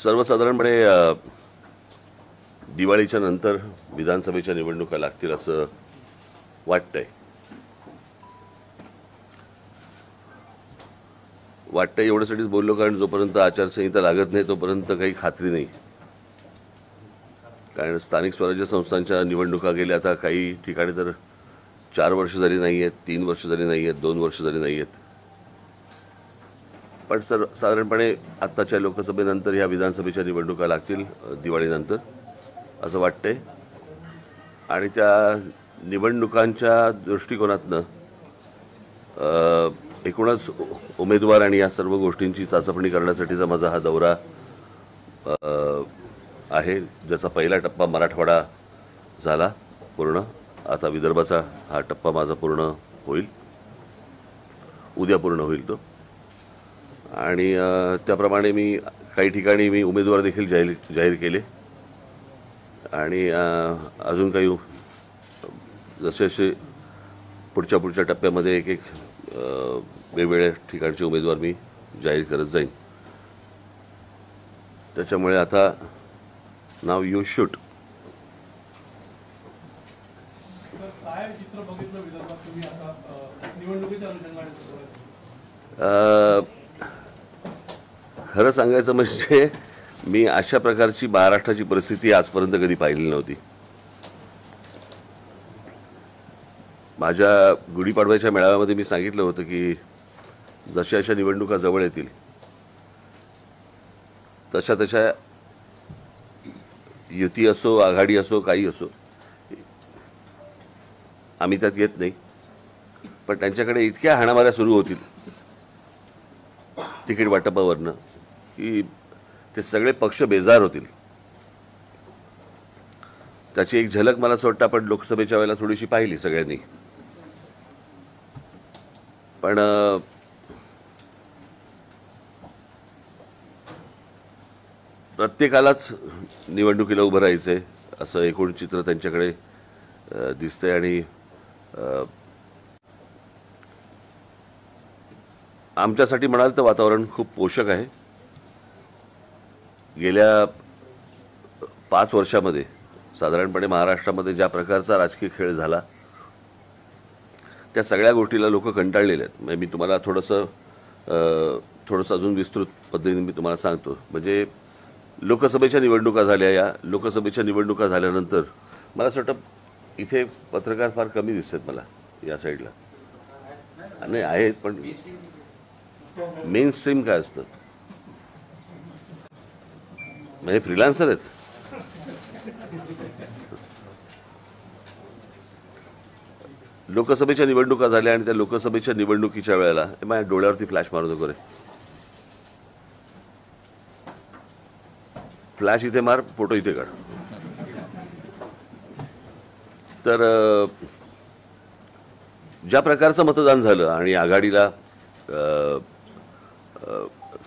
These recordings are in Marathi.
सर्वसाधारणपणे दिवाळीच्या नंतर विधानसभेच्या निवडणुका लागतील असं वाटतंय. एवढ्यासाठीच बोललो कारण जोपर्यंत आचारसंहिता लागत नाही तोपर्यंत काही खात्री नाही. कारण स्थानिक स्वराज्य संस्थांच्या निवडणुका गेल्या आता काही ठिकाणी तर 4 वर्ष झाली नाही आहेत, 3 वर्ष झाली नाही आहेत, 2 वर्ष झाली नाही आहेत. पण साधारणपणे आत्ताच्या लोकसभेनंतर ह्या विधानसभेच्या निवडणुका लागतील दिवाळीनंतर असं वाटतंय. आणि त्या निवडणुकांच्या दृष्टिकोनातनं एकूणच उमेदवार आणि या सर्व गोष्टींची चाचपणी करण्यासाठीचा माझा हा दौरा आहे, ज्याचा पहिला टप्पा मराठवाडा झाला पूर्ण. आता विदर्भाचा हा टप्पा माझा पूर्ण होईल, उद्या पूर्ण होईल तो. आणि त्याप्रमाणे मी काही ठिकाणी मी उमेदवार देखील जाहीर केले. आणि अजून काही जसे जसे पुढच्या टप्प्यामध्ये एक वेगवेगळ्या ठिकाणचे उमेदवार मी जाहीर करत जाईन. त्याच्यामुळे आता नाव यू शूट. खरं सांगायचं म्हणजे मी अशा प्रकारची महाराष्ट्राची परिस्थिती आजपर्यंत कधी पाहिली नव्हती. माझ्या गुढीपाडव्याच्या मेळाव्यामध्ये मी सांगितलं होतं की जशा अशा निवडणुका जवळ येतील तशा युती असो, आघाडी असो, काही असो, आम्ही त्यात येत नाही. पण त्यांच्याकडे इतक्या हाणामाऱ्या सुरू होतील तिकीट वाटपावरनं की ते सगळे पक्ष बेजार होतील. त्याची एक झलक मला असं वाटतं आपण लोकसभेच्या वेळेला थोडीशी पाहिली सगळ्यांनी. पण प्रत्येकालाच निवडणुकीला उभं राहायचंय असं एकूण चित्र त्यांच्याकडे दिसतंय. आणि आमच्यासाठी म्हणाल तर वातावरण खूप पोषक आहे. गेल्या 5 वर्षामध्ये साधारणपणे महाराष्ट्रामध्ये ज्या प्रकारचा राजकीय खेळ झाला त्या सगळ्या गोष्टीला लोक कंटाळलेले आहेत. म्हणजे मी तुम्हाला थोडंसं अजून विस्तृत पद्धतीने मी तुम्हाला सांगतो. म्हणजे लोकसभेच्या निवडणुका झाल्या. या लोकसभेच्या निवडणुका झाल्यानंतर मला असं वाटतं इथे पत्रकार फार कमी दिसतात मला या साईडला. नाही आहेत पण मेन स्ट्रीम काय असतं म्हणजे फ्रीलान्सर आहेत. लोकसभेच्या निवडणुका झाल्या आणि त्या लोकसभेच्या निवडणुकीच्या वेळेला माझ्या डोळ्यावरती फ्लॅश मारू नको रे. फ्लॅश इथे मार, फोटो इथे काढ. तर ज्या प्रकारचं मतदान झालं आणि आघाडीला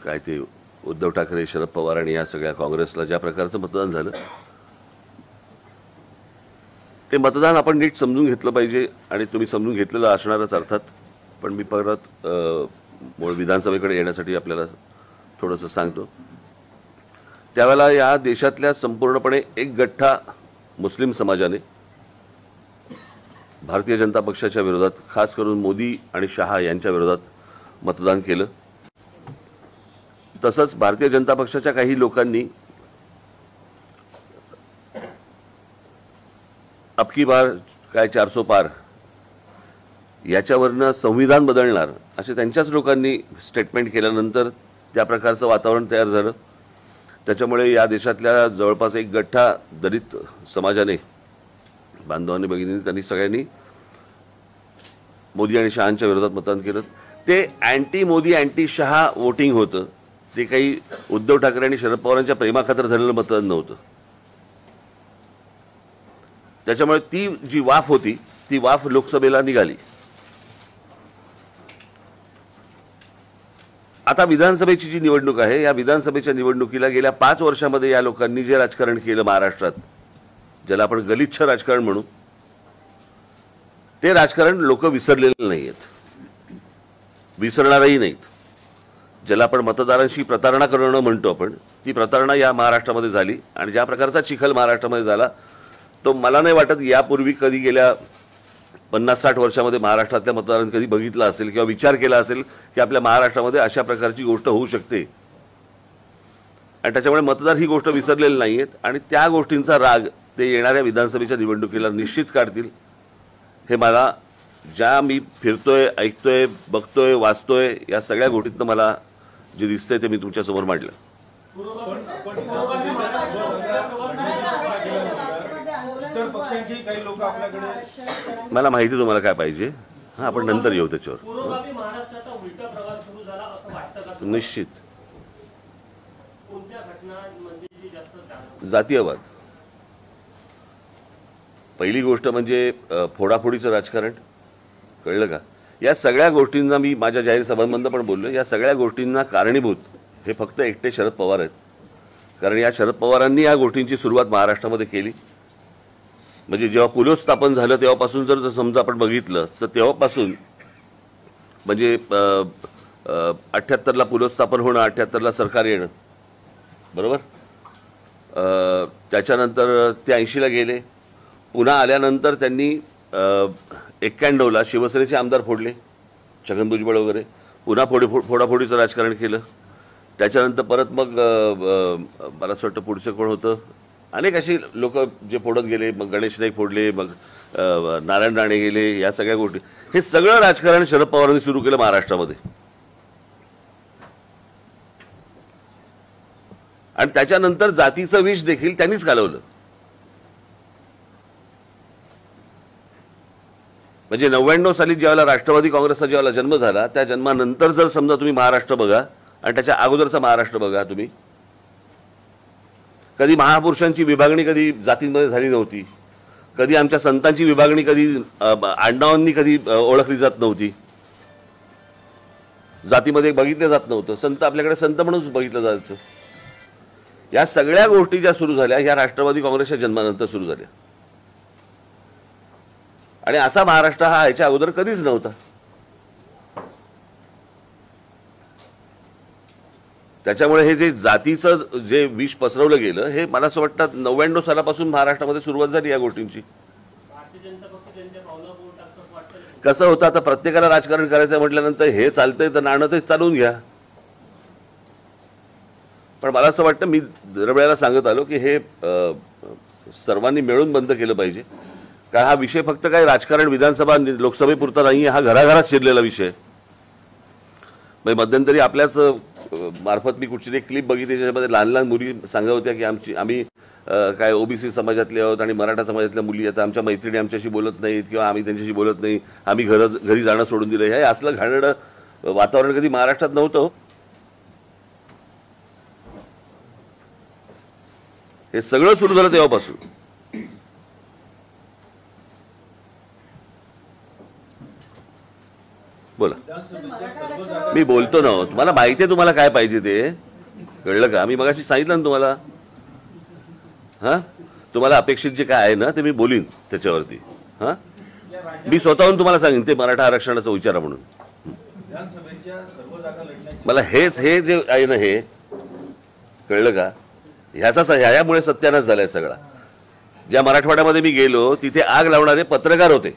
काय ते उद्धव ठाकरे, शरद पवार आणि या सगळ्या काँग्रेसला ज्या प्रकारचं मतदान झालं ते मतदान आपण नीट समजून घेतलं पाहिजे. आणि तुम्ही समजून घेतलेलं असणारच अर्थात. पण मी परत मूळ विधानसभेकडे येण्यासाठी आपल्याला थोडंसं सांगतो. त्यावेळेला या देशातल्या संपूर्णपणे एक गठ्ठा मुस्लिम समाजाने भारतीय जनता पक्षाच्या विरोधात, खास करून मोदी आणि शहा यांच्या विरोधात मतदान केलं. तसंच भारतीय जनता पक्षाच्या काही लोकांनी अबकी बार काय 400 पार याच्यावरनं संविधान बदलणार असे त्यांच्याच लोकांनी स्टेटमेंट केल्यानंतर त्या प्रकारचं वातावरण तयार झालं. त्याच्यामुळे या देशातल्या जवळपास एक गठ्ठा दलित समाजाने, बांधवांनी, भगिनींनी, त्यांनी सगळ्यांनी मोदी आणि शहांच्या विरोधात मतदान केलं. ते anti Modi, anti Shah voting होतं. ते काही उद्धव ठाकरे आणि शरद पवारांच्या प्रेमाखातर झालेलं मतदान नव्हतं. त्याच्यामुळे ती जी वाफ होती ती वाफ लोकसभेला निघाली. आता विधानसभेची जी निवडणूक आहे या विधानसभेच्या निवडणुकीला गेल्या 5 वर्षामध्ये या लोकांनी जे राजकारण केलं महाराष्ट्रात, ज्याला आपण गलिच्छ राजकारण म्हणू, ते राजकारण लोक विसरलेले नाही आहेत, विसरणारही नाहीत. ज्याला आपण मतदारांशी प्रतारणा करणं म्हणतो आपण, ती प्रतारणा या महाराष्ट्रामध्ये झाली आणि ज्या प्रकारचा चिखल महाराष्ट्रामध्ये झाला तो मला नाही वाटत यापूर्वी कधी गेल्या 50-60 वर्षामध्ये महाराष्ट्रातल्या मतदारांनी कधी बघितला असेल किंवा विचार केला असेल की आपल्या महाराष्ट्रामध्ये अशा प्रकारची गोष्ट होऊ शकते. आणि त्याच्यामुळे मतदार ही गोष्ट विसरलेली नाही आहेत आणि त्या गोष्टींचा राग ते येणाऱ्या विधानसभेच्या निवडणुकीला निश्चित काढतील. हे मला ज्या मी फिरतोय, ऐकतोय, बघतोय, वाचतोय या सगळ्या गोष्टीतनं मला जे दिसतंय ते मी तुमच्यासमोर मांडलं. मला माहिती तुम्हाला काय पाहिजे. हां, आपण नंतर येऊ त्याच्यावर. निश्चित जातीयवाद. पहिली गोष्ट म्हणजे फोडाफोडीचं राजकारण. कळलं का? या सगळ्या गोष्टींना मी माझ्या जाहीर सभांमधून पण बोललो. या सगळ्या गोष्टींना कारणीभूत हे फक्त एकटे शरद पवार आहेत. कारण या शरद पवारांनी या गोष्टींची सुरुवात महाराष्ट्रामध्ये केली. म्हणजे जेव्हा पुलोत स्थापन झालं तेव्हापासून जर समजा आपण बघितलं तर तेव्हापासून म्हणजे 78ला पुलोत स्थापन होणं, 78ला सरकार येणं, बरोबर. त्याच्यानंतर ते 80ला गेले. पुन्हा आल्यानंतर त्यांनी 91ला शिवसेनेचे आमदार फोडले, छगन भुजबळ वगैरे. पुन्हा फोडाफोडीचं राजकारण केलं. त्याच्यानंतर परत मग मला असं वाटतं पुढचं कोण होतं, अनेक अशी लोक जे फोडत गेले. मग गणेश नाईक फोडले, मग नारायण राणे गेले. या सगळ्या गोष्टी, हे सगळं राजकारण शरद पवारांनी सुरू केलं महाराष्ट्रामध्ये. आणि त्याच्यानंतर जातीचं विष देखील त्यांनीच घालवलं. म्हणजे 99 साली ज्यावेळेला राष्ट्रवादी काँग्रेसचा ज्यावेळेला जन्म झाला त्या जन्मानंतर जर समजा तुम्ही महाराष्ट्र बघा आणि त्याच्या अगोदरचा महाराष्ट्र बघा तुम्ही, कधी महापुरुषांची विभागणी कधी जातींमध्ये झाली नव्हती. कधी आमच्या संतांची विभागणी कधी आडनावांनी कधी ओळखली जात नव्हती. जातीमध्ये बघितलं जात नव्हतं. संत आपल्याकडे संत म्हणूनच बघितलं जायचं. या सगळ्या गोष्टी ज्या सुरू झाल्या ह्या राष्ट्रवादी काँग्रेसच्या जन्मानंतर सुरू झाल्या. आणि असा महाराष्ट्र हा ह्याच्या अगोदर कधीच नव्हता. त्याच्यामुळे हे जे जातीचं जे विष पसरवलं गेलं हे मला असं वाटतं 99 सालापासून महाराष्ट्रामध्ये सुरुवात झाली या गोष्टींची. कसं होतं, आता प्रत्येकाला राजकारण करायचं म्हटल्यानंतर हे चालतंय तर नाणं ते चालवून घ्या. पण मला असं वाटतं, मी दरवेळेला सांगत आलो की हे सर्वांनी मिळून बंद केलं पाहिजे. कारण हा विषय फक्त काय राजकारण विधानसभा लोकसभेपुरता नाही, हा घराघरात शिरलेला विषय. म्हणजे मध्यंतरी आपल्याच मार्फत मी कुठची एक क्लिप बघितली ज्याच्यामध्ये लहान लहान मुली सांगत होत्या की आम्ही काय ओबीसी समाजातले आहोत आणि मराठा समाजातल्या मुली आता आमच्या मैत्रिणी आमच्याशी बोलत नाहीत किंवा आम्ही त्यांच्याशी बोलत नाही, आम्ही घरी जाणं सोडून दिलं. हे असलं घाणेरडं वातावरण कधी महाराष्ट्रात नव्हतं. हे सगळं सुरू झालं तेव्हापासून. बोला. मी बोलतो ना, तुम्हाला माहिती आहे तुम्हाला काय पाहिजे ते. कळलं का? मी मगाशी सांगितलं ना तुम्हाला. हा, तुम्हाला अपेक्षित जे काय आहे ना ते मी बोलीन त्याच्यावरती. हा, मी स्वतःहून तुम्हाला सांगेन ते मराठा आरक्षणाचा विचारा म्हणून. मला हे जे आहे ना हे, कळलं का, ह्यामुळे सत्यानाश झालाय सगळा. ज्या मराठवाड्यामध्ये मी गेलो तिथे आग लावणारे पत्रकार होते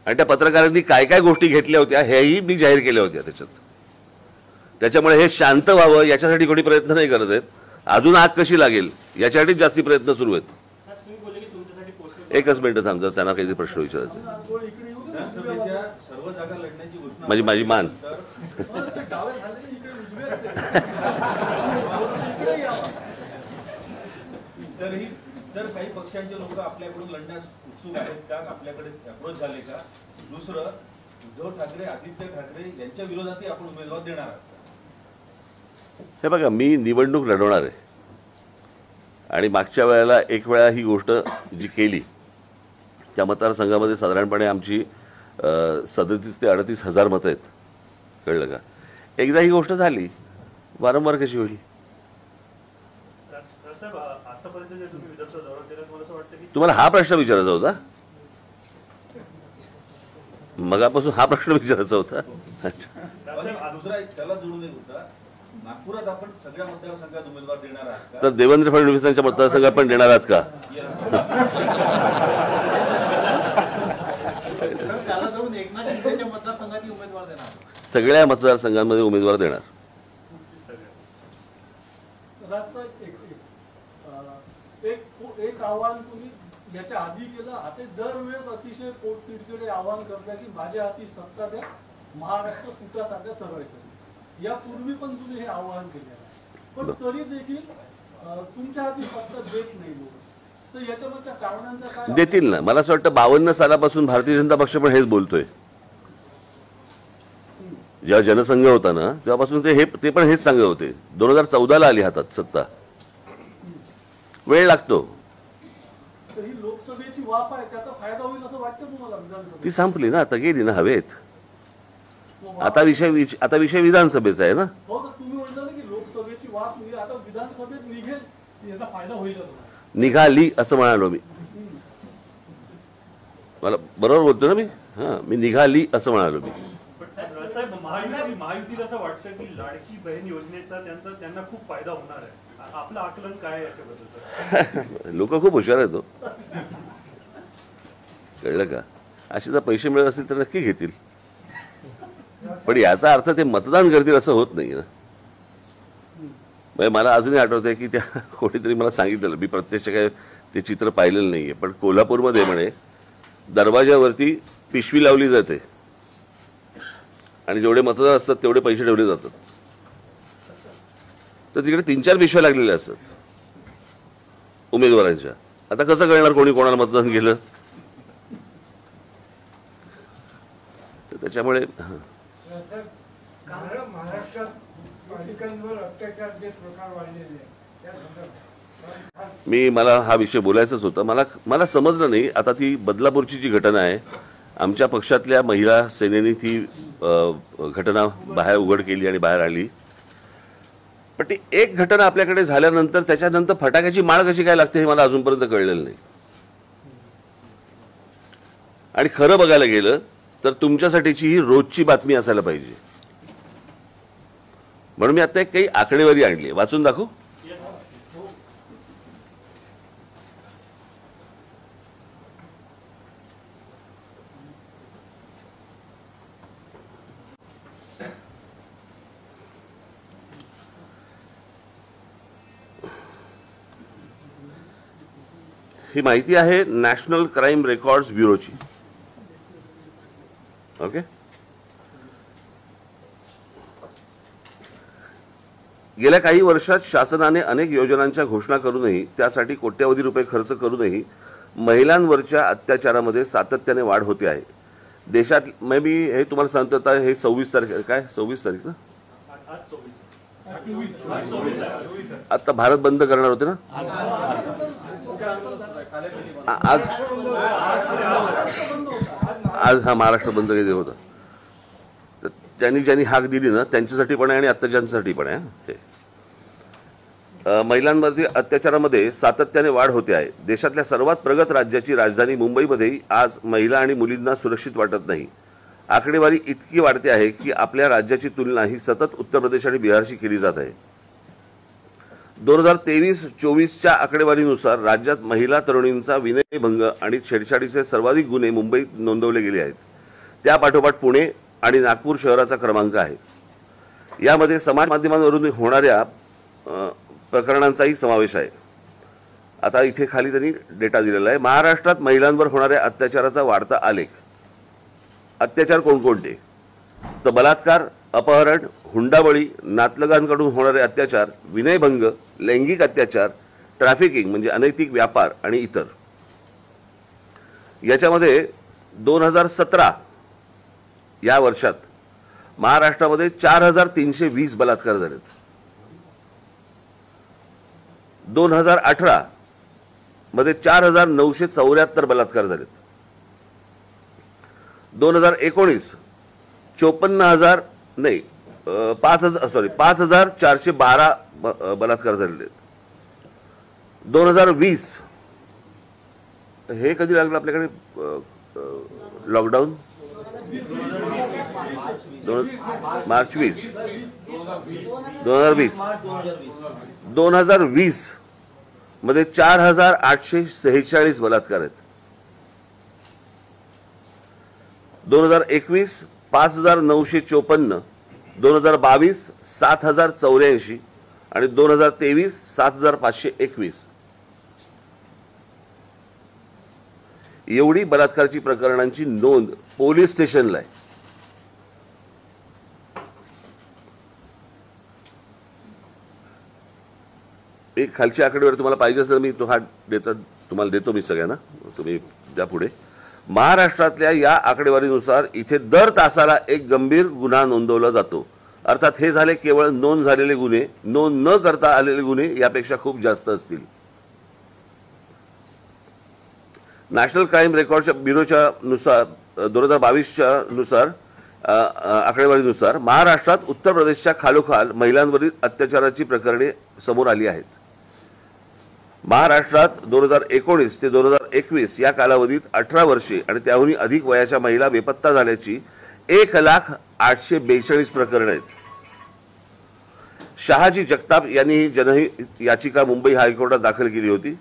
आणि त्या पत्रकारांनी काय काय गोष्टी घेतल्या होत्या हेही मी जाहीर केल्या होत्या त्याच्यात. त्याच्यामुळे हे शांत व्हावं याच्यासाठी कोणी प्रयत्न नाही करत आहेत. अजून आग कशी लागेल याच्यासाठी जास्ती प्रयत्न सुरू आहेत. एकच मिनिट थांब, त्यांना काहीतरी प्रश्न विचारायचे. माझी मान तर काही पक्षांचे लोक आपल्याकडून लढण्यास उत्सुक आहेत का? आपल्याकडे अप्रोच झाले का? दुसरं, उद्धव ठाकरे, आदित्य ठाकरे यांच्या विरोधातही आपण उमेदवार देणार आहात? हे बघा, मी निवडणूक लढवणार आहे आणि मागच्या वेळेला एक वेळा ही गोष्ट जी केली त्या मतदारसंघामध्ये साधारणपणे आमची 37 ते 38 हजार मतं आहेत. कळलं का? एकदा ही गोष्ट झाली, वारंवार कशी होईल? तुम्हाला हा प्रश्न विचारायचा होता? मगापासून हा प्रश्न विचारायचा होता. आणि दुसरा एक त्याला जोडून एक होता, नागपुरात आपण सगळ्या मतदारसंघात उमेदवार देणार आहात का? तर देवेंद्र फडणवीसांच्या मतदारसंघात पण देणार आहात का? त्याला जाऊन एकनाथ शिंदेच्या मतदारसंघात उमेदवार देणार. सगळ्या मतदारसंघांमध्ये उमेदवार देणार. राजसाहेब, एक आव्हान तुम्ही याच्या आधी केलं, आता दरवेळेस अतिशय पोटतिडकीने आव्हान करता की माझ्या हाती सत्ता द्या, महाराष्ट्र सुटासारखं सरळ करेल. यापूर्वी पण तुम्ही हे आव्हान केलेलं आहे, पण तरी देखील तुमच्या हाती सत्ता देत नाही लोक. तर याच्यामागच्या कारणांचा काय? देतील ना. मला असं वाटतं 52 सालापासून भारतीय जनता पक्ष पण हेच बोलतोय. जेव्हा जनसंघ होता ना तेव्हापासून ते पण हेच सांगत होते. 2014ला आली हातात सत्ता. वेळ लागतो. तर ही लोकसभेची वाफ आहे, त्याचा फायदा होईल असं वाटतं तुम्हाला विधानसभेत? ती संपली ना, आता गेली ना हवेत. आता विषय विधानसभेचा आहे ना. हो, तर तुम्ही म्हटलं ना की लोकसभेची वाफ होईल, आता विधानसभेत निघेल, याचा फायदा होईल का तुम्हाला? निघाली असं म्हणालो मी. मला बरोबर बोलतो ना मी. मी निघाली असं म्हणालो मी. साहेब, महायुतीला असं वाटतं की लाडकी बहीण योजनेचा त्यांना खूप फायदा होणार आहे. आपलं आकलन काय आहे याच्याबद्दल? लोक खूप हुशार आहेत. कळलं का? असे जर पैसे मिळत असतील तर नक्की घेतील, पण याचा अर्थ ते मतदान करतील असं होत नाही ना. म्हणजे मला अजूनही आठवतंय की त्या कोणीतरी मला सांगितलेलं, मी प्रत्यक्ष काय ते चित्र पाहिलेलं नाहीये, पण कोल्हापूरमध्ये म्हणे दरवाजावरती पिशवी लावली जाते आणि जेवढे मतदार असतात तेवढे पैसे ठेवले जातात. तर तिकडे 3-4 पिशव्या लागलेल्या असतात उमेदवारांच्या. आता कसं कळणार कोणी कोणाला मतदान केलं? त्याच्यामुळे महाराष्ट्रात बालिकांवर अत्याचारचे प्रकार वाढलेले आहेत, त्या संदर्भात मला हा विषय बोलायचाच होता. मला समजलं नाही. आता ती बदलापूरची जी घटना आहे, आमच्या पक्षातल्या महिला सेनेने ती घटना बाहेर उघड केली आणि बाहेर आली. पण ती एक घटना आपल्याकडे झाल्यानंतर त्याच्यानंतर फटाक्याची माळ कशी काय लागते हे मला अजूनपर्यंत कळलेलं नाही. आणि खरं बघायला गेलं तर तुमच्यासाठीची ही रोजची बातमी असायला पाहिजे. म्हणून मी आता एक काही आकडेवारी आणली, वाचून दाखवू? ही माहिती आहे नॅशनल क्राईम रेकॉर्ड्स ब्युरोची. ओके. गेल्या काही वर्षात शासनाने अनेक योजनांच्या घोषणा करूनही त्यासाठी कोट्यवधी रुपये खर्च करूनही महिलांवरच्या अत्याचारामध्ये सातत्याने वाढ होते आहे. देशात मी हे तुम्हाला सांगतो, आता हे 26 तारीख काय 26 तारीख ना, आता भारत बंद करणार होते ना. आज हा महाराष्ट्र बंद केले होता. ज्यांनी हाक दिली ना त्यांच्यासाठी पण आहे आणि अत्याचारांसाठी पण आहे. महिलांवरती अत्याचारामध्ये सातत्याने वाढ होते आहे. देशातल्या सर्वात प्रगत राज्याची राजधानी मुंबईमध्ये आज महिला आणि मुलींना सुरक्षित वाटत नाही. आकडेवारी इतकी वाढते आहे की आपल्या राज्याची तुलना ही सतत उत्तर प्रदेश आणि बिहारशी केली जात आहे. 2023-24च्या आकडेवारीनुसार राज्यात महिला तरुणींचा विनयभंग आणि छेडछाडीचे सर्वाधिक गुन्हे मुंबईत नोंदवले गेले आहेत. त्यापाठोपाठ पुणे आणि नागपूर शहराचा क्रमांक आहे. यामध्ये समाज माध्यमांवरून होणाऱ्या प्रकरणांचाही समावेश आहे. आता इथे खाली त्यांनी डेटा दिलेला आहे. महाराष्ट्रात महिलांवर होणाऱ्या अत्याचाराचा वाढता आलेख. अत्याचार कोणकोणते? तर बलात्कार, अपहरण, हुंडाबळी, नातलगांकडून होणारे अत्याचार, विनयभंग, लैंगिक अत्याचार, ट्रॅफिकिंग म्हणजे अनैतिक व्यापार आणि इतर. याच्यामध्ये 2017 या वर्षात महाराष्ट्रामध्ये 4320 बलात्कार झालेत. 2018 मध्ये 4974 बलात्कार झालेत. 2019 5412 बलात्कार झालेले. 2020 हे कधी लागलं आपल्याकडे लॉकडाऊन? मार्च 20 2020 2020 मध्ये 4846 बलात्कार आहेत. 2021 5954, 2022 7084 आणि 2023 7521 एवढी बलात्काराची प्रकरणांची नोंद पोलीस स्टेशनला आहे. एक खालची आकडेवारी तुम्हाला पाहिजे असेल मी तो हा तुम्हाला देतो मी सगळ्यांना, तुम्ही द्या पुढे. महाराष्ट्रातल्या या आकडेवारीनुसार इथे दर तासाला एक गंभीर गुन्हा नोंदवला जातो. अर्थात हे झाले केवळ नोंद झालेले गुन्हे, नोंद न करता आलेले गुन्हे यापेक्षा खूप जास्त असतील. नॅशनल क्राईम रेकॉर्डच्या ब्युरोच्या नुसार 2022च्या नुसार आकडेवारीनुसार महाराष्ट्रात उत्तर प्रदेशच्या खालोखाल महिलांवरील अत्याचाराची प्रकरणे समोर आली आहेत. महाराष्ट्रात 2019 ते 2021 या कालावधीत 18 वर्षे आणि त्याहूनही अधिक वयाच्या महिला बेपत्ता झाल्याची 1,0842 प्रकरणे आहेत. शहाजी जगताप यांनी ही जनहित याचिका मुंबई हायकोर्टात दाखल केली होती.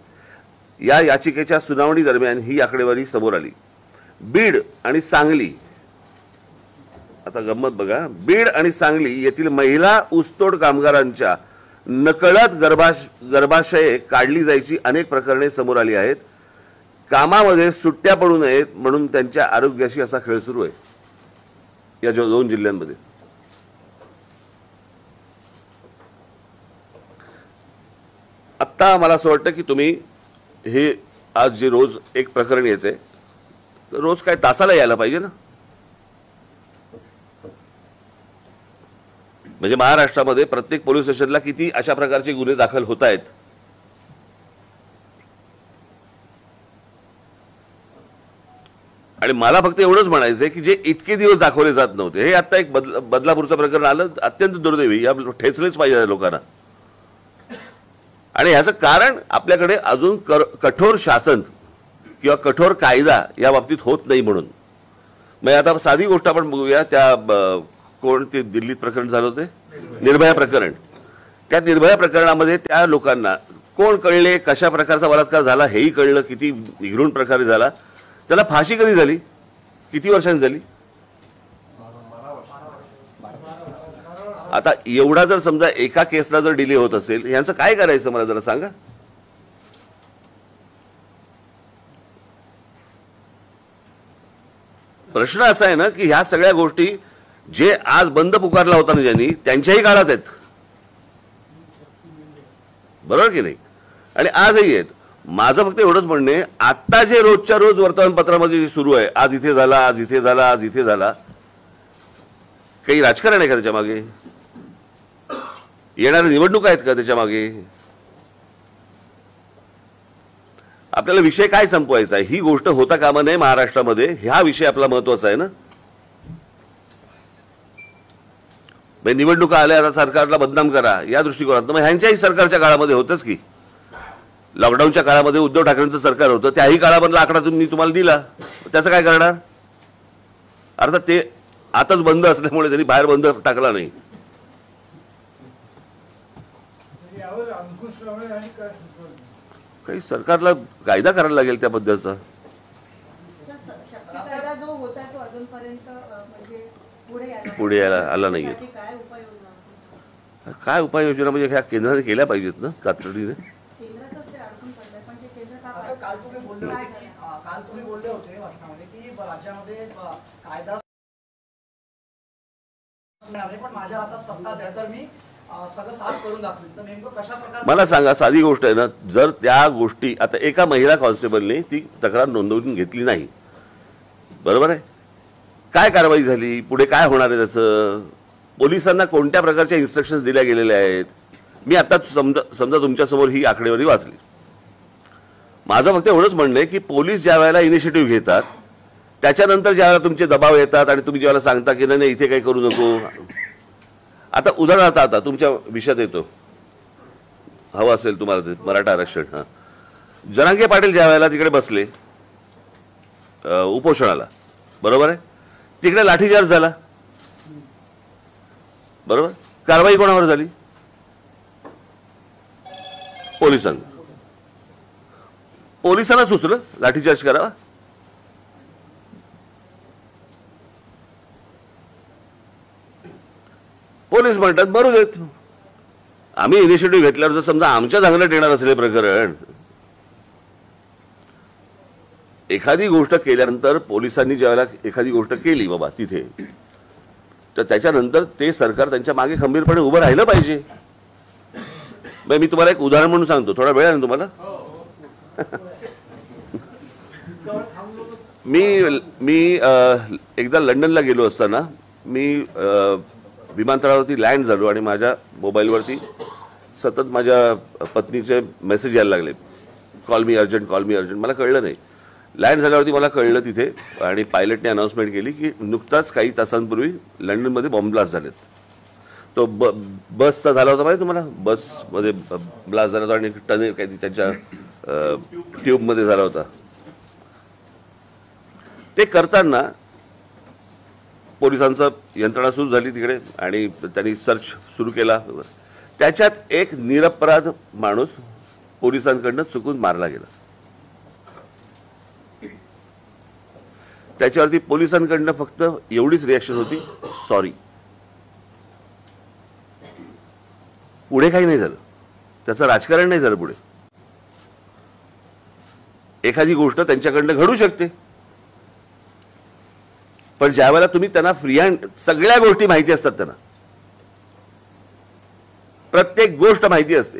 या याचिकेच्या सुनावणी दरम्यान ही आकडेवारी समोर आली. बीड आणि सांगली, आता गंमत बघा, बीड आणि सांगली येथील महिला ऊसतोड कामगारांच्या नकळत गर्भाशये काढली जायची अनेक प्रकरणे समोर आली आहेत. कामामध्ये सुट्ट्या पडू नयेत म्हणून त्यांच्या आरोग्याशी असा खेळ सुरू आहे या 2 जिल्ह्यांमध्ये. आत्ता मला असं वाटतं की तुम्ही हे आज जे रोज एक प्रकरण येते, रोज काय तासाला यायला पाहिजे ना. म्हणजे महाराष्ट्रामध्ये प्रत्येक पोलीस स्टेशनला किती अशा प्रकारचे गुन्हे दाखल होत आहेत. आणि मला फक्त एवढंच म्हणायचंय की जे इतके दिवस दाखवले जात नव्हते, हे आता एक बदलापूरचं प्रकरण आलं, अत्यंत दुर्दैवी, या ठेचलेच पाहिजे लोकांना. आणि याचं कारण आपल्याकडे अजून कठोर शासन किंवा कठोर कायदा या बाबतीत होत नाही म्हणून. मग आता साधी गोष्ट आपण बघूया, त्या कोण ते दिल्लीत प्रकरण झालं होते, निर्भया प्रकरण. त्या निर्भया प्रकरणामध्ये त्या लोकांना कोण कळले, कशा प्रकारचा बलात्कार झाला हेही कळलं, किती निघृण प्रकारे झाला. त्याला फाशी कधी झाली, किती वर्षांनी झाली. आता एवढा जर समजा एका केसला जर डिले होत असेल, यांचं काय करायचं मला जरा सांगा. प्रश्न असा आहे ना की ह्या सगळ्या गोष्टी जे आज बंद पुकारला होता ना ज्यांनी, त्यांच्याही काळात आहेत, बरोबर की नाही. आणि आजही आहेत. माझं फक्त एवढंच म्हणणे, आता जे रोजच्या रोज वर्तमानपत्रामध्ये सुरू आहे, आज इथे झाला, आज इथे झाला, आज इथे झाला, काही राजकारण आहे का त्याच्या मागे, येणाऱ्या निवडणूक आहेत का त्याच्या मागे. आपल्याला विषय काय संपवायचा आहे, ही गोष्ट होता कामा नये महाराष्ट्रामध्ये, हा विषय आपला महत्वाचा आहे ना. निवडणुका आल्या, आता सरकारला बदनाम करा या दृष्टिकोनात. मग ह्यांच्याही सरकारच्या काळामध्ये होतच की, लॉकडाऊनच्या काळामध्ये उद्धव ठाकरेंचं सरकार होतं, त्याही काळामधला आकडा तुम्ही तुम्हाला दिला, त्याचं काय करणार. अर्थात ते आताच बंद असल्यामुळे त्यांनी बाहेर बंद टाकला नाही. यावर अंकुश लावण्यासाठी काय सुचवलं? काही सरकारला कायदा करायला लागेल त्याबद्दलचा. कायदा जो होता तो अजूनपर्यंत म्हणजे पुढे यायला आला नाहीये. काय उपाययोजना, काय उपाययोजना म्हणजे ह्या केंद्राने केल्या पाहिजेत ना तातडीने. केंद्रातच ते अडकून पडलंय, पण ते केंद्र का असं काल तुम्ही बोलले होते भाषणामध्ये की राज्यामध्ये कायदा पण माझ्या हातात सत्ता द्या तर मी सगळं साफ करून दाखवेल. तर नेमकं कशा प्रकारे, मला सांगा, साधी गोष्ट आहे ना. जर त्या गोष्टी, आता एका महिला कॉन्स्टेबलने ती तक्रार नोंदवून घेतली नाही, बरोबर आहे, काय कारवाई झाली, पुढे काय होणार आहे त्याचं, पोलिसांना कोणत्या प्रकारच्या इन्स्ट्रक्शन्स दिल्या गेलेल्या आहेत. मी आता समजा तुमच्यासमोर ही आकडेवारी वाचली. माझं फक्त एवढंच म्हणणं आहे की पोलीस ज्या वेळेला इनिशिएटिव्ह घेतात, त्याच्यानंतर ज्यावेळेला तुमचे दबाव येतात आणि तुम्ही ज्यावेळेला सांगता की नाही इथे काही करू नको. आता उदाहरणार्थ आता तुमच्या विषयात येतो, हवं असेल तुम्हाला ते मराठा आरक्षण. हां, जरांगे पाटील ज्या वेळेला तिकडे बसले उपोषणाला, बरोबर आहे, तिकडे लाठीचार्ज झाला, बरोबर. कारवाई कोणावर झाली? पोलिसांना सुचलं लाठीचार्ज करावा. पोलीस म्हणतात बरोबर देत, आम्ही इनिशिएटिव्ह घेतल्यावर जर समजा आमच्या चांगलं येणार असेल प्रकरण, एखादी गोष्ट केल्यानंतर पोलिसांनी ज्यावेळेला एखादी गोष्ट केली बाबा तिथे, तर त्याच्यानंतर ते सरकार त्यांच्या मागे खंबीरपणे उभं राहिलं पाहिजे. मी तुम्हाला एक उदाहरण म्हणून सांगतो, थोडा वेळ आहे ना तुम्हाला? मी एकदा लंडनला गेलो असताना मी विमानतळावरती लँड झालो आणि माझ्या मोबाईलवरती सतत माझ्या पत्नीचे मेसेज यायला लागले, कॉल मी अर्जंट, कॉल मी अर्जंट. मला कळलं नाही. लँड झाल्यावरती मला कळलं तिथे, आणि पायलटने अनाऊन्समेंट केली की नुकताच काही तासांपूर्वी लंडनमध्ये बॉम्ब ब्लास्ट झालेत. तो बसचा झाला होता माहिती तुम्हाला, बसमध्ये ब्लास्ट झाला होता आणि टनेल काही त्यांच्या ट्यूबमध्ये झाला होता. ते करताना पोलिसांचं यंत्रणा सुरू झाली तिकडे आणि त्यांनी सर्च सुरू केला. त्याच्यात एक निरपराध माणूस पोलिसांकडनं चुकून मारला गेला. त्याच्यावरती पोलिसांकडनं फक्त एवढीच रिॲक्शन होती, सॉरी. पुढे काही नाही झालं, त्याचं राजकारण नाही झालं पुढे. एखादी गोष्ट त्यांच्याकडनं घडू शकते, पण ज्यावेळेला तुम्ही त्यांना फ्री हँड, सगळ्या गोष्टी माहिती असतात त्यांना, प्रत्येक गोष्ट माहिती असते.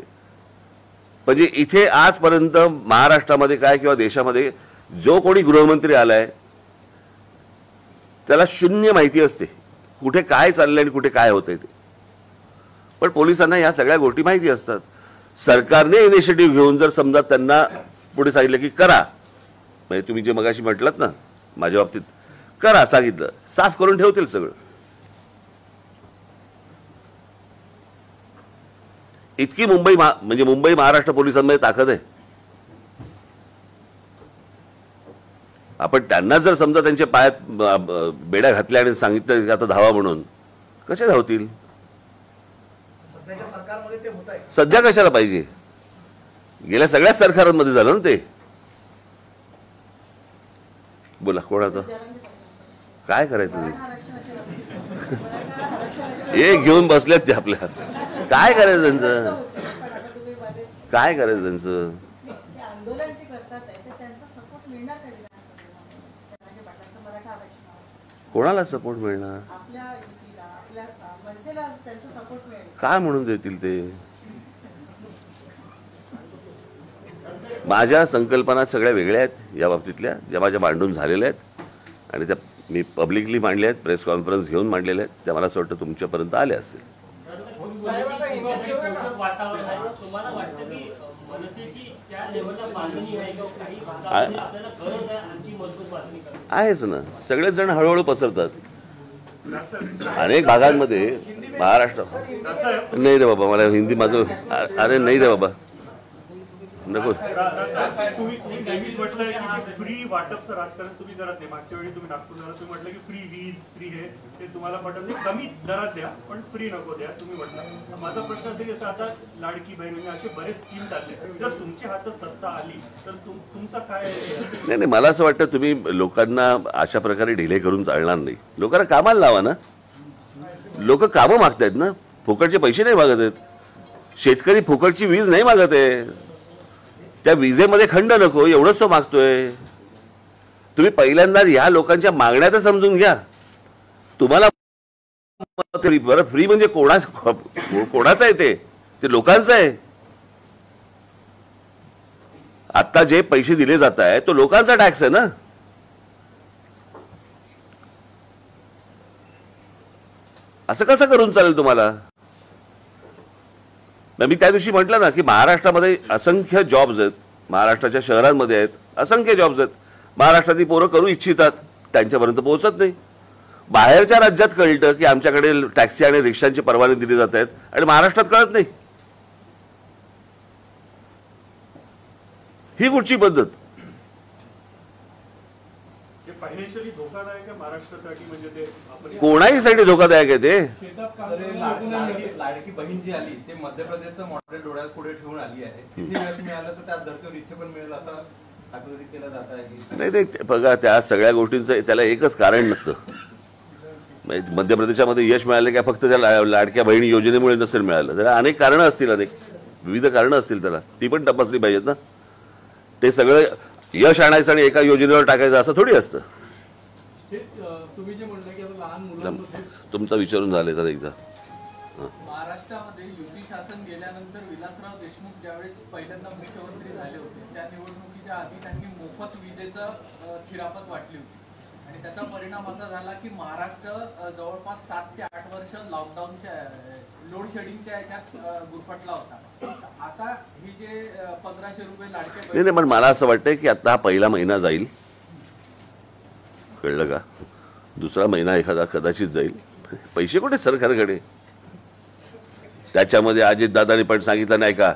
म्हणजे इथे आजपर्यंत महाराष्ट्रामध्ये काय किंवा देशामध्ये जो कोणी गृहमंत्री आलाय त्याला शून्य माहिती असते कुठे काय चाललंय आणि कुठे काय होतंय ते. पण पोलिसांना या सगळ्या गोष्टी माहिती असतात. सरकारने इनिशिएटिव्ह घेऊन जर समजा त्यांना पुढे सांगितलं की करा, म्हणजे तुम्ही जे मगाशी म्हटलात ना माझ्या बाबतीत, करा सांगितलं, साफ करून ठेवतील सगळं. इतकी म्हणजे मुंबई महाराष्ट्र पोलिसांमध्ये ताकद आहे. आपण त्यांना जर समजा त्यांच्या पायात बेड्या घातल्या आणि सांगितलं की आता धावा म्हणून, कसे धावतील? सध्याच्या सरकारमध्ये ते होत आहे. सध्या कशाला पाहिजे? गेल्या सगळ्याच सरकारांमध्ये झालं ना ते. बोला कोणाचं काय करायचं? हे घेऊन बसलेत ते आपल्या, काय करायचं त्यांचं? काय करायचं त्यांचं? कोणाला सपोर्ट मिळणार? काय म्हणून देतील ते? माझ्या संकल्पना सगळ्या वेगळ्या आहेत या बाबतीतल्या, ज्या माझ्या मांडून झालेल्या आहेत आणि त्या मी पब्लिकली मांडल्या आहेत, प्रेस कॉन्फरन्स घेऊन मांडलेल्या आहेत. त्या मला असं वाटतं तुमच्यापर्यंत आल्या असतील. आहेच ना, सगळेच जण हळूहळू पसरतात अनेक भागांमध्ये. महाराष्ट्र नाही रे बाबा, मला हिंदी माझं, अरे नाही रे बाबा, नको. तुम्ही नेहमीच म्हटलं की फ्री वाटपचं राजकारण तुम्ही करत नाही. मागच्या वेळी तुम्ही नागपूरला तुम्ही म्हटलं की फ्री वीज, फ्री हे ते तुम्हाला पटत नाही, कमी दरात द्या पण फ्री नको द्या तुम्ही म्हटलं. माझा प्रश्न असेल की आता लाडकी बहीण म्हणजे असे बरेच स्कीम चालले, जर तुमच्या हातात सत्ता आली तर तुमचा काय? नाही, मला असं वाटतं तुम्ही लोकांना अशा प्रकारे ढिले करून चालणार नाही. लोकांना कामाला लावा ना. लोक कामं मागतायत ना, फुकटचे पैसे नाही मागत आहेत. शेतकरी फुकटची वीज नाही मागत आहे, त्या विजेमध्ये खंड नको एवढंच तो मागतोय. तुम्ही पहिल्यांदा या लोकांच्या मागण्या तर समजून घ्या. तुम्हाला बरं फ्री म्हणजे कोणाचं आहे? ते लोकांचं आहे. आता जे पैसे दिले जात आहे तो लोकांचा टॅक्स आहे ना. असं कसं करून चालेल तुम्हाला? मी त्या दिवशी म्हटलं ना की महाराष्ट्रामध्ये असंख्य जॉब्स आहेत, महाराष्ट्राच्या शहरांमध्ये आहेत असंख्य जॉब्स आहेत. महाराष्ट्रातली पोरं करू इच्छितात, त्यांच्यापर्यंत पोहोचत नाही. बाहेरच्या राज्यात कळतं की आमच्याकडे टॅक्सी आणि रिक्षांची परवाने दिली जात आहेत आणि महाराष्ट्रात कळत नाही. ही कुठची पद्धत? पोटेन्शियली धोकादायक आहे महाराष्ट्रासाठी? म्हणजे ते आपण कोणाहीसाठी धोकादायक आहे ते. शेतात काम अरे करून लाडकी बहीण जी आली ते मध्य प्रदेशचं मॉडेल डोळ्यात पुढे ठेवून आली आहे. तिथे यश मिळालं तर त्याच धर्तीवर इथे पण मिळेल असं आकलन केलं जात आहे. नाही ते बघा, त्या सगळ्या गोष्टींचं त्याला एकच कारण नसतं. म्हणजे मध्य प्रदेशामध्ये यश मिळालं काय फक्त त्या लाडक्या बहिणी योजनेमुळे नसेल मिळालं, त्याला अनेक कारणं असतील, अनेक विविध कारणं असतील, त्याला ती पण तपासली पाहिजेत ना. ते सगळं यश आणायचं आणि एका योजनेवर टाकायचं असं थोडी असतं. हे तुम्ही जे म्हणलं की आता लहान मुलांमध्ये तुमचा विचारून झाले तर एकदा. महाराष्ट्रामध्ये युती शासन गेल्यानंतर विलासराव देशमुख ज्यावेळेस पहिल्यांदा मुख्यमंत्री झाले होते त्या निवडणुकीच्या आधी त्यांनी मोफत विजेचं खिरापत वाटली होती आणि त्याचा परिणाम असा झाला की महाराष्ट्र जवळपास 7 ते 8 वर्ष लॉकडाऊनच्या लोड शेडिंगच्या याच्यात गुरफटला होता. आता ही जे 1500 रुपये लाडके नाही, पण मला असं वाटतंय की आता हा पहिला महिना जाईल, कळलं का, दुसरा महिना एखादा कदाचित जाईल. पैसे कुठे सरकारकडे? त्याच्यामध्ये अजितदादांनी पण सांगितलं नाही का,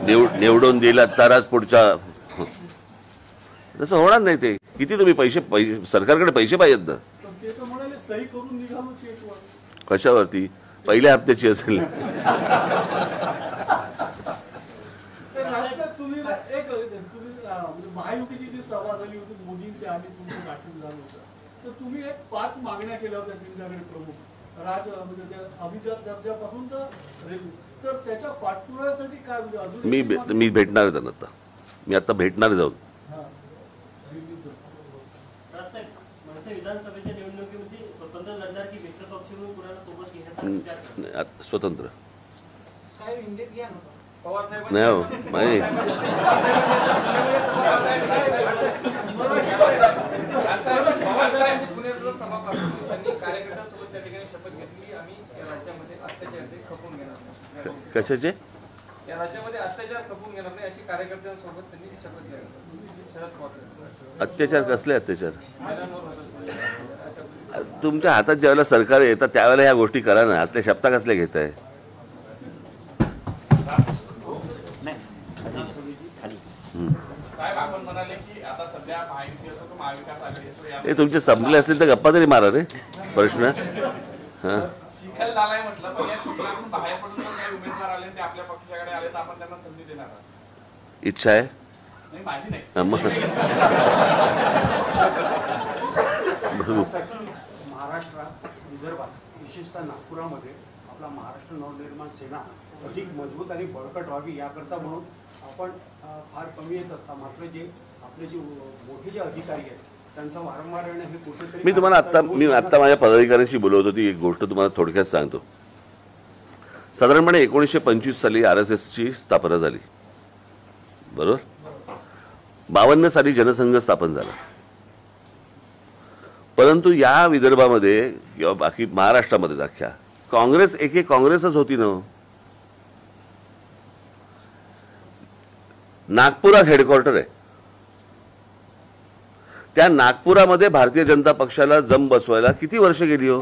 निवडून दिला तरच पुढच्या. तसं होणार नाही. ते किती तुम्ही पैसे सरकारकडे पैसे पाहिजेत ना. पण ते तर म्हणाले सही करून निघालो चेकवर. कशावरती? पहिल्या हप्त्याची असेल. तुम्ही महायुतीची जी सभा झाली होती मोदींच्या आधी तुमचं गाठून झालं होतं, तर तुम्ही एक 5 मागण्या केल्या होत्या त्यांच्याकडे प्रमुख म्हणजे त्या अभिजात दर्जापासून तर त्याच्या पाठपुराव्यासाठी काय म्हणजे अजून मी भेटणार आहे त्यांना आता. मी आता भेटणार जाऊन. विधानसभेच्या निवडणुकीमध्ये स्वतंत्र लढणार की मित्र पक्ष म्हणून कुणाला सोबत घेण्याचा स्वतंत्र साहेब इंडियन घ्या ना. नाही हो, नाही. कार्यकर्त्यांसोबत त्या ठिकाणी शपथ घेतली. आम्ही या राज्यामध्ये अत्याचार खपवून घेणार नाही. कशाचे? या राज्यामध्ये अत्याचार खपवून घेणार नाही अशी कार्यकर्त्यांसोबत त्यांनी शपथ घेतली. शरद पवार अत्याचार कसले अत्याचार? तुमच्या हातात ज्यावेळेला सरकार येतात त्यावेळेला ह्या गोष्टी करा ना. असल्या शब्द कसल्या घेत आहे? साहेब आपण म्हणाले की आता सध्या महायुती असो तो महाविकास आघाडी असो हे तुमचे संपले असेल तर गप्पा तरी मारा रे. प्रश्न हा चिखल झालाय म्हटलं, पण या चिखलातून बाहेर पडून जर काही उमेदवार आले ते आपल्या पक्षाकडे आले तर आपण त्यांना संधी देणार आहात? इच्छा आहे. नाही, माझी नाही. महाराष्ट्रात, विदर्भात, विशेषतः नागपुरामध्ये आपला महाराष्ट्र नवनिर्माण सेना अधिक मजबूत आणि बळकट व्हावी याकरता म्हणून आपण फार कमी येत असता. मात्र जे आपले जे मोठे जे अधिकारी आहेत त्यांचा वारंवार येणं हे कुठेतरी मी तुम्हाला आत्ता माझ्या पदाधिकाऱ्यांशी बोलवत होती. एक गोष्ट तुम्हाला थोडक्यात सांगतो. साधारणपणे 1925 साली RSSची स्थापना झाली, बरोबर. 52 साली जनसंघ स्थापन झाला. परंतु या विदर्भामध्ये किंवा बाकी महाराष्ट्रामध्ये अख्ख्या काँग्रेस एक काँग्रेसच होती ना. नागपुरात हेडक्वार्टर आहे. त्या नागपुरामध्ये भारतीय जनता पक्षाला जम बसवायला किती वर्ष गेली हो?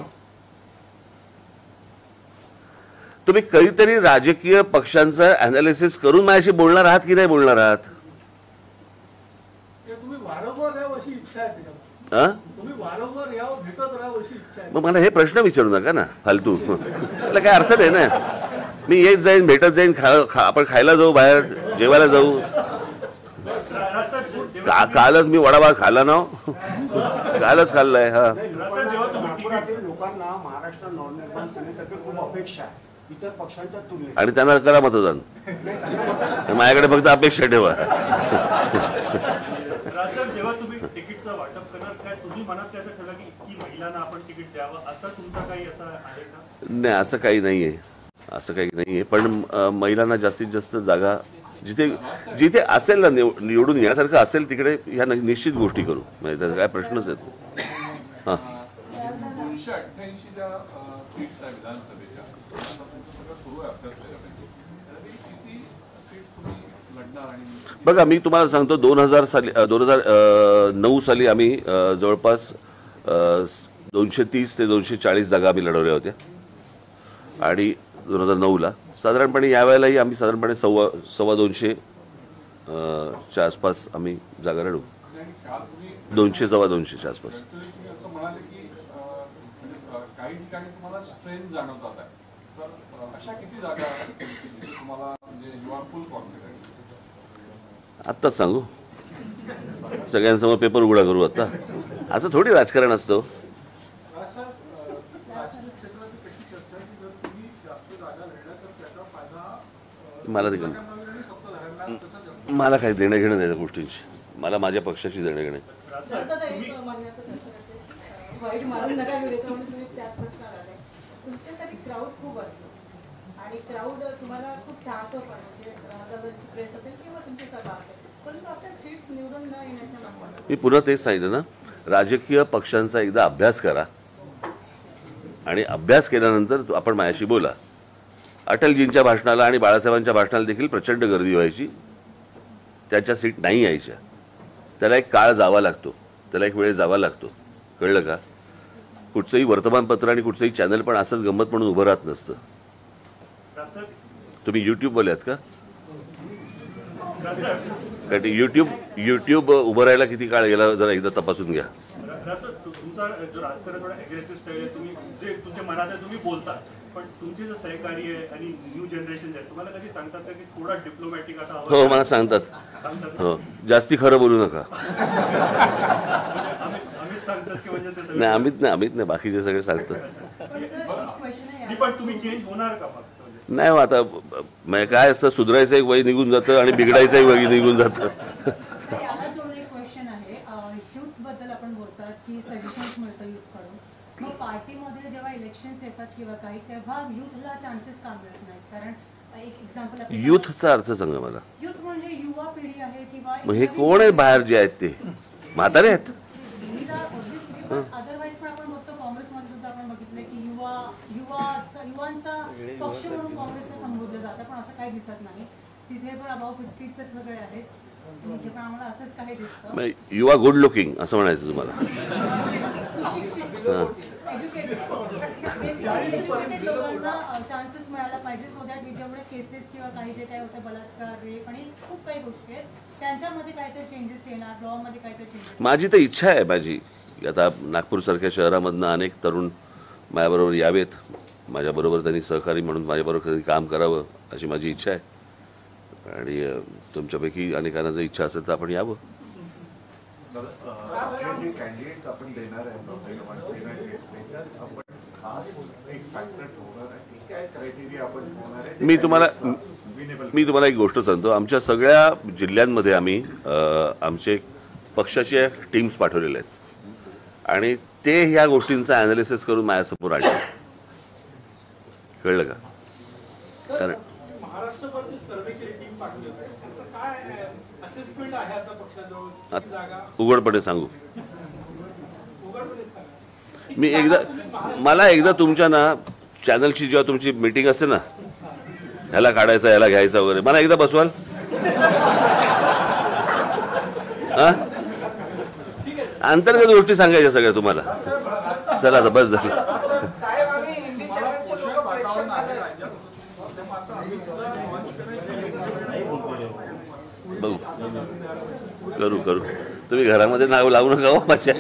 तुम्ही कधीतरी राजकीय पक्षांचं अनालिसिस करून माझ्याशी बोलणार आहात की नाही बोलणार आहात? तुम्ही वारंवार यावं अशी इच्छा आहे त्याच्यामध्ये. तुम्ही वारंवार यावं, भेटत राहावं अशी इच्छा आहे. मग मला हे प्रश्न विचारू नका ना फालतू. त्याला काय अर्थ नाही ना. मी येत जाईन, भेटत जाईन, आपण खायला जाऊ, बाहेर जेवायला जाऊ. कालच मी वडापाव खाल्ला ना, कालच खाल्लाय. हा, लोकांना महाराष्ट्र नवनिर्माण सेनेतर्फे खूप अपेक्षा आहे इतर पक्षांच्या तुलनेत. आणि त्यांना करा मतदान. माझ्याकडे फक्त अपेक्षा ठेवा. जेव्हा तुम्ही तिकीटचं वाटप करणार काय तुम्ही मनात त्याचं ठरलं की इतकी महिलांना आपण तिकीट द्यावं असं तुमचा काही असं आहे का? नाही, असं काही नाहीये. असं काही नाहीये. पण महिलांना जास्तीत जास्त जागा जिथे जिथे असेल ना, निवडून येण्यासारखं असेल तिकडे ह्या निश्चित गोष्टी करू. म्हणजे त्याचा काय प्रश्नच येतो. हां, 288 ज्या सीट्स आहे विधानसभेच्या सगळं सुरू आहे अभ्यास त्याच्यापैकी. किती सीट्स तुम्ही लढणार? आणि बघा मी तुम्हाला सांगतो 2009 साली आम्ही जवळपास 230 ते 240 जागा आम्ही लढवल्या होत्या. आणि 2009ला साधारणपणे यावेळेलाही आम्ही साधारणपणे 225 च्या आसपास आम्ही जागा लढू. आणि काल तुम्ही 200 सव्वा 200च्या आसपास. तुम्ही असं म्हणाले की म्हणजे काही ठिकाणी तुम्हाला स्ट्रेन जाणवतात आहे. तर अशा किती जागा असतील की जिथे तुम्हाला म्हणजे यू आर फुल कॉन्फिडंट? आत्ताच सांगू, सगळ्यांसमोर पेपर उघडा करू आता? असं थोडी राजकारण असतं. अशा राजकीय क्षेत्राची कशी चर्चा आहे की जर तुम्ही जास्त जागा लढल्या तर त्याचा फायदा मला ते नवीन आणि सत्ताधाऱ्यांना त्याचा जास्त मला काही देणं घेणं नाही त्या गोष्टींची. मला माझ्या पक्षाची देणं घेणं. सरकार एक म्हणण्याचं वाईट मारून नका गेले तर म्हणून तुम्ही त्याच प्रश्नाला आले. तुमच्यासाठी क्राऊड खूप असतो आणि क्राऊड तुम्हाला खूप चाहतो पण म्हणजे गव्हर्नमेंटची प्रेस असेल किंवा तुमची सभा असेल, परंतु आपल्या सीट्स निवडून न येण्याच्या मागणी मी पुन्हा तेच सांगितलं ना, राजकीय पक्षांचा एकदा अभ्यास करा आणि अभ्यास केल्यानंतर आपण माझ्याशी बोला. अटलजींच्या भाषणाला आणि बाळासाहेबांच्या भाषणाला देखील प्रचंड गर्दी व्हायची. त्याच्या सीट नाही यायच्या. त्याला एक काळ जावा लागतो, त्याला एक वेळ जावा लागतो. कळलं का? कुठचंही वर्तमानपत्र आणि कुठचंही चॅनल पण असंच गंमत म्हणून उभं राहत नसतं. तुम्ही यूट्यूबवाले आहात का? कारण यूट्यूब उभं राहायला किती काळ गेला जरा एकदा तपासून घ्या. तुमचा जो राजकारण थोडा अग्रेसिव्ह स्टाईल आहे, तुम्ही जे तुमच्या मनाचं तुम्ही बोलता, पण तुमचे जे सहकारी आहे आणि न्यू जनरेशन आहे तुम्हाला कधी सांगतात का की थोडा डिप्लोमॅटिक आता हवं? हो, मला सांगतात. हो, जास्ती खरं बोलू नका. अमित सांगतात की म्हणजे ते नाही, अमित नाही, बाकीचे सगळे सांगतात. क्वेश्चन आहे पण तुम्ही चेंज होणार का फक्त? नाही हो, आता काय असतं, सुधारायचं एक वय निघून जातं आणि बिघडायचं एक वय निघून जातं. तर याला जोडून एक क्वेश्चन आहे. युथ बद्दल आपण बोलतात की सजेशन्स मिळतं युथ कडून, मग पार्टीमध्ये जेव्हा इलेक्शन्स येतात किंवा काही, तेव्हा युथला चान्सेस का मिळत नाहीत? कारण एक एक्झाम्पल युथचा अर्थ सांगा मला. युथ म्हणजे युवा पिढी आहे किंवा मग हे कोण आहे बाहेर जे आहेत ते? म्हातारे आहेत? अदरवाईज पण आपण बघतो काँग्रेसमध्ये सुद्धा आपण बघितलंय की युवांचा पक्ष म्हणून काँग्रेसला संबोधलं जातं, पण असं काही दिसत नाही. तिथे पण अबाव 50चे सगळे आहेत, तिथे पण आम्हाला असंच काही दिसतं. यू आर गुड लुकिंग असं म्हणायचं तुम्हाला? सुशिक्षित, एज्युकेटेड लोकांना चान्सेस मिळायला पाहिजे, सो दॅट जेवढे केसेस किंवा काही जे काही होते बलात्कार, रेप आणि खूप काही गोष्टी आहेत त्यांच्यामध्ये काहीतरी चेंजेस येणार, लॉ मध्ये काहीतरी चेंजेस. माझी तर इच्छा आहे माझी, आता नागपूरसारख्या शहरामधनं अनेक तरुण माझ्याबरोबर यावेत, माझ्याबरोबर त्यांनी सहकारी म्हणून माझ्याबरोबर कधी काम करावं अशी माझी इच्छा आहे. आणि तुमच्यापैकी अनेकांना जर इच्छा असेल तर आपण यावं. कॅन्डिडेट्स आपण देणार आहे आपण खास एक फॅक्टर ठेवणार आहे की काय क्रायटेरिया आपण ठेवणार आहे? मी तुम्हाला एक गोष्ट सांगतो. आमच्या सगळ्या जिल्ह्यांमध्ये आम्ही आमचे पक्षाचे टीम्स पाठवलेले आहेत आणि ते ह्या गोष्टींचा ॲनालिसिस करून माझ्यासमोर आणले. कळलं का? कारण महाराष्ट्रभरची सर्वे केली टीम पाठवली होती, त्याचं काय असेसमेंट आहे आता पक्षाजवळ? किती जागा? उघडपणे सांगू, उघडपणे सांगा. मी मला एकदा तुमच्या ना चॅनलची जेव्हा तुमची मीटिंग असते ना, ह्याला काढायचं ह्याला घ्यायचं वगैरे, मला एकदा बसवाल? अंतर्गत गोष्टी सांगायच्या सगळ्या तुम्हाला. चला आता बस झालं. बघू, करू तुम्ही घरामध्ये नाव लावू नका हो माझ्या.